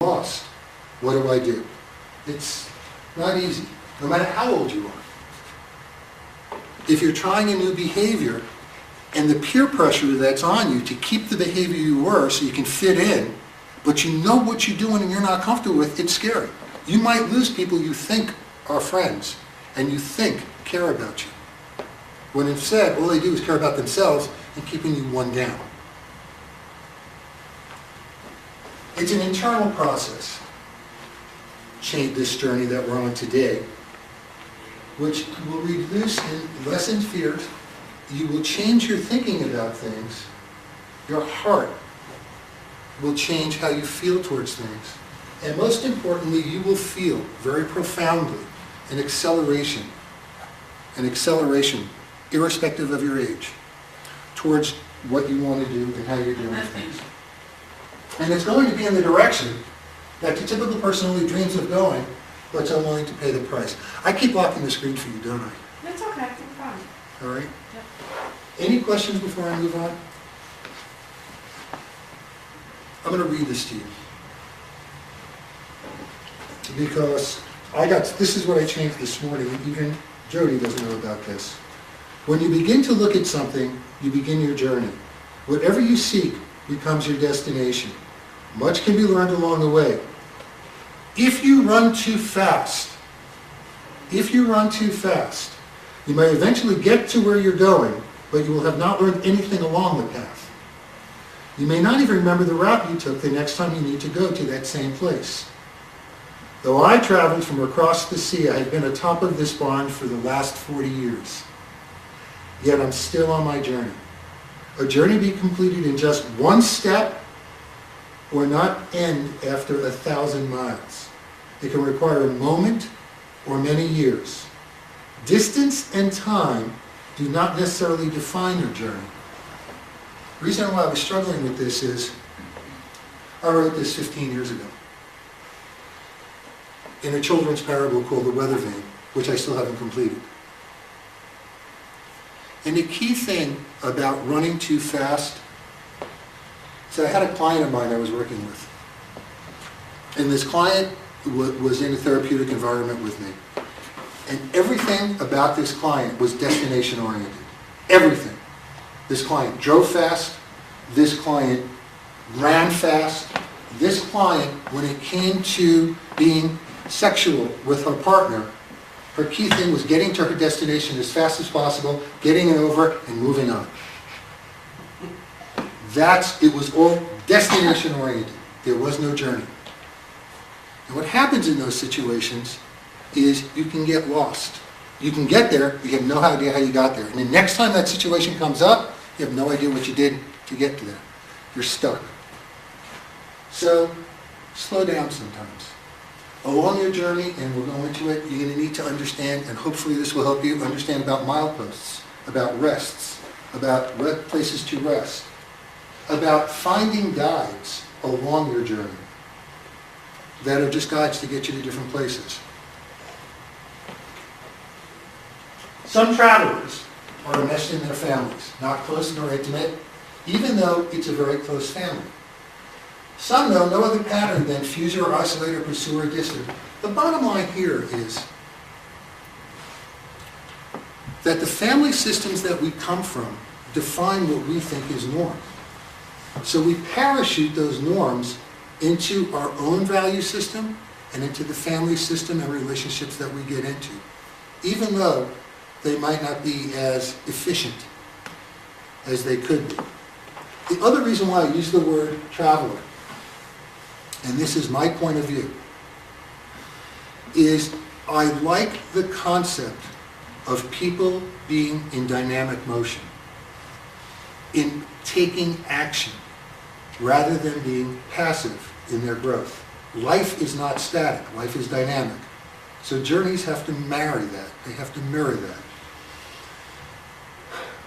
lost. What do I do? It's not easy, no matter how old you are. If you're trying a new behavior and the peer pressure that's on you to keep the behavior you were so you can fit in, but you know what you're doing and you're not comfortable with, it's scary. You might lose people you think are friends and you think care about you, when instead all they do is care about themselves and keeping you one down. It's an internal process, this journey that we're on today, which will reduce and lessen fears. You will change your thinking about things. Your heart will change how you feel towards things. And most importantly, you will feel very profoundly an acceleration, irrespective of your age, towards what you want to do and how you're doing things. And it's going to be in the direction that the typical person only dreams of going, but are willing to pay the price. I keep blocking the screen for you, don't I? That's okay, no problem. All right? Yep. Any questions before I move on? I'm going to read this to you. Because this is what I changed this morning, and even Jody doesn't know about this. When you begin to look at something, you begin your journey. Whatever you seek becomes your destination. Much can be learned along the way. If you run too fast, you may eventually get to where you're going, but you will have not learned anything along the path. You may not even remember the route you took the next time you need to go to that same place. Though I traveled from across the sea, I have been atop of this barn for the last 40 years. Yet I'm still on my journey. A journey be completed in just one step or not end after 1,000 miles. It can require a moment or many years. Distance and time do not necessarily define your journey. The reason why I was struggling with this is I wrote this 15 years ago in a children's parable called The Weather Vane, which I still haven't completed. And the key thing about running too fast, so I had a client of mine I was working with. And this client was in a therapeutic environment with me. And everything about this client was destination oriented. Everything. This client drove fast. This client ran fast. This client, when it came to being sexual with her partner, her key thing was getting to her destination as fast as possible, getting it over, and moving on. It was all destination oriented. There was no journey. And what happens in those situations is you can get lost. You can get there, you have no idea how you got there. And the next time that situation comes up, you have no idea what you did to get to there. You're stuck. So, slow down sometimes. Along your journey, and we'll go into it, you're going to need to understand, and hopefully this will help you understand about mileposts, about rests, about places to rest, about finding guides along your journey that are just guides to get you to different places. Some travelers are enmeshed in their families, not close nor intimate, even though it's a very close family. Some know no other pattern than fuse or isolate or pursue or distant. The bottom line here is that the family systems that we come from define what we think is norm. So we parachute those norms into our own value system and into the family system and relationships that we get into, even though they might not be as efficient as they could be. The other reason why I use the word traveler, and this is my point of view, is I like the concept of people being in dynamic motion, in taking action, rather than being passive in their growth. Life is not static, life is dynamic. So journeys have to marry that, they have to mirror that.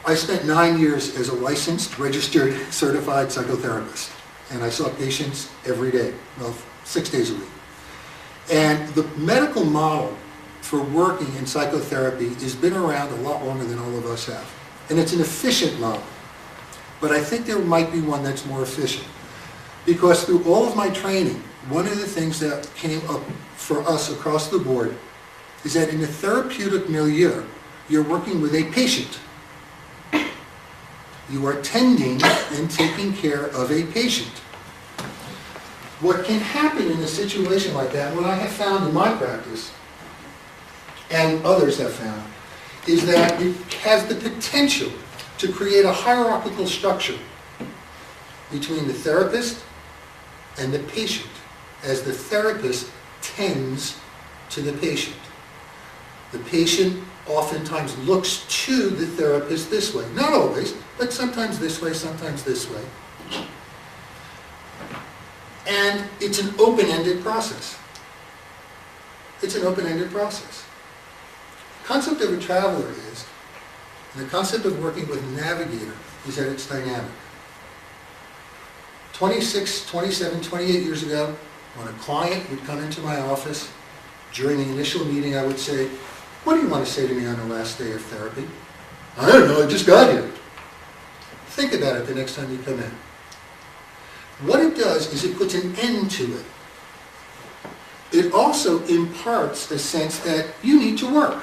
I spent 9 years as a licensed, registered, certified psychotherapist, and I saw patients every day, well, 6 days a week. And the medical model for working in psychotherapy has been around a lot longer than all of us have. And it's an efficient model. But I think there might be one that's more efficient. Because through all of my training, one of the things that came up for us across the board is that in the therapeutic milieu, you're working with a patient. You are tending and taking care of a patient. What can happen in a situation like that, what I have found in my practice, and others have found, is that it has the potential to create a hierarchical structure between the therapist and the patient, as the therapist tends to the patient. The patient oftentimes looks to the therapist this way. Not always, but sometimes this way, sometimes this way. And it's an open-ended process. It's an open-ended process. The concept of a traveler is, and the concept of working with Navigator is that it's dynamic. 26, 27, 28 years ago, when a client would come into my office, during the initial meeting I would say, "What do you want to say to me on the last day of therapy?" "I don't know, I just got here." Think about it the next time you come in. What it does is it puts an end to it. It also imparts a sense that you need to work.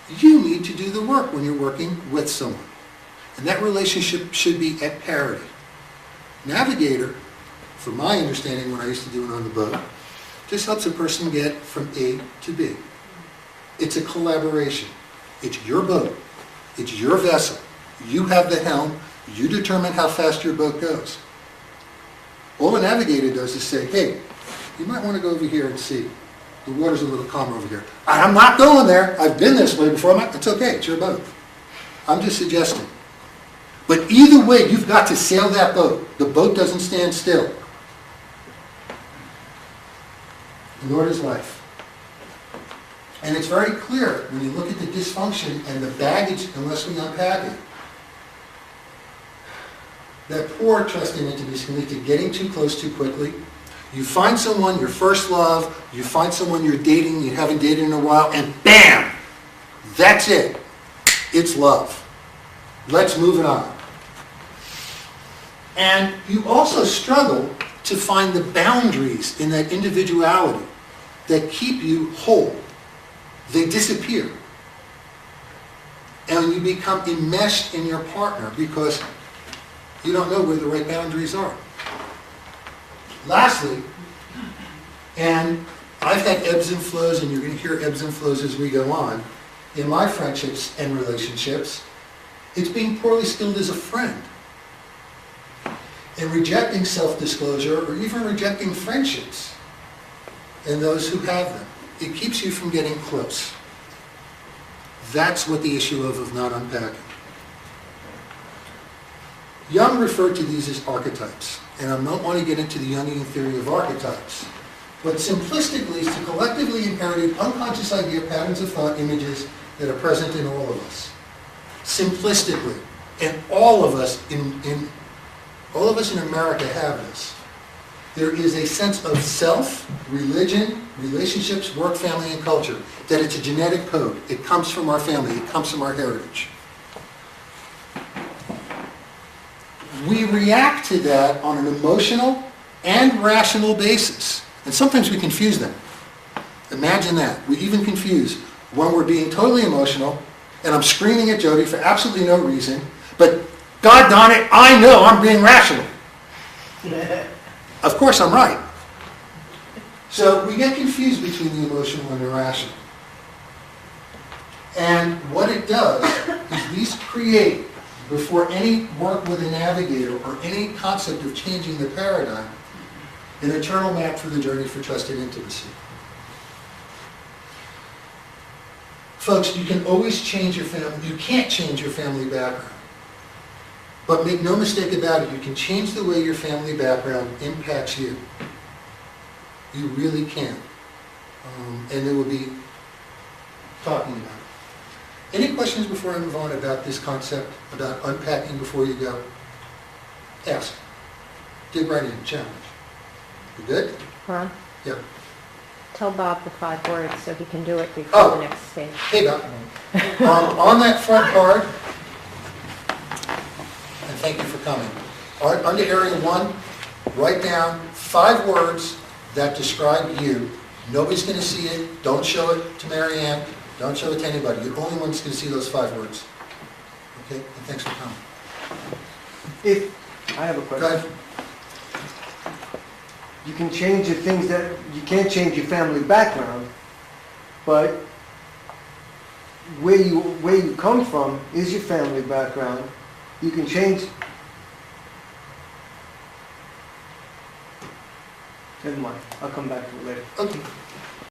You need to do the work when you're working with someone. And that relationship should be at parity. Navigator, from my understanding when I used to do it on the boat, just helps a person get from A to B. It's a collaboration. It's your boat. It's your vessel. You have the helm. You determine how fast your boat goes. All a Navigator does is say, "Hey, you might want to go over here and see. The water's a little calmer over here." "I'm not going there. I've been this way before." It's okay. It's your boat. I'm just suggesting. But either way, you've got to sail that boat. The boat doesn't stand still. Nor does life. And it's very clear when you look at the dysfunction and the baggage, unless we unpack it, that poor trust in intimacy can lead to getting too close too quickly. You find someone, your first love, you find someone you're dating, you haven't dated in a while, and bam! That's it. It's love. Let's move it on. And you also struggle to find the boundaries in that individuality that keep you whole. They disappear. And you become enmeshed in your partner because you don't know where the right boundaries are. Lastly, and I've had ebbs and flows, and you're going to hear ebbs and flows as we go on, in my friendships and relationships, it's being poorly skilled as a friend. And rejecting self-disclosure, or even rejecting friendships, and those who have them. It keeps you from getting close. That's what the issue of not unpacking. Jung referred to these as archetypes, and I don't want to get into the Jungian theory of archetypes, but simplistically, it's the collectively inherited unconscious idea, patterns of thought, images that are present in all of us. Simplistically, and all of us in America have this. There is a sense of self, religion, relationships, work, family, and culture, that it's a genetic code. It comes from our family. It comes from our heritage. We react to that on an emotional and rational basis. And sometimes we confuse them. Imagine that. We even confuse when we're being totally emotional, and I'm screaming at Jody for absolutely no reason, but God darn it, I know I'm being rational. Of course I'm right. So we get confused between the emotional and the rational. And what it does is these create, before any work with a Navigator or any concept of changing the paradigm, an eternal map for the journey for trust and intimacy. Folks, you can always change your family. You can't change your family background. But make no mistake about it, you can change the way your family background impacts you. You really can. And there will be talking about it. Any questions before I move on about this concept, about unpacking before you go? Ask. Dig right in, challenge. You good? Ron, Yep. tell Bob the 5 words so he can do it before the next stage. Hey, Bob. On that front card, and thank you for coming. Under area 1, write down 5 words that describe you. Nobody's going to see it. Don't show it to Mary Ann. Don't show it to anybody. You're the only one's going to see those 5 words. Okay? And thanks for coming. I have a Go question. ahead. You can change the things that, you can't change your family background, but where you come from is your family background. You can change. Never mind, I'll come back to it later. Okay.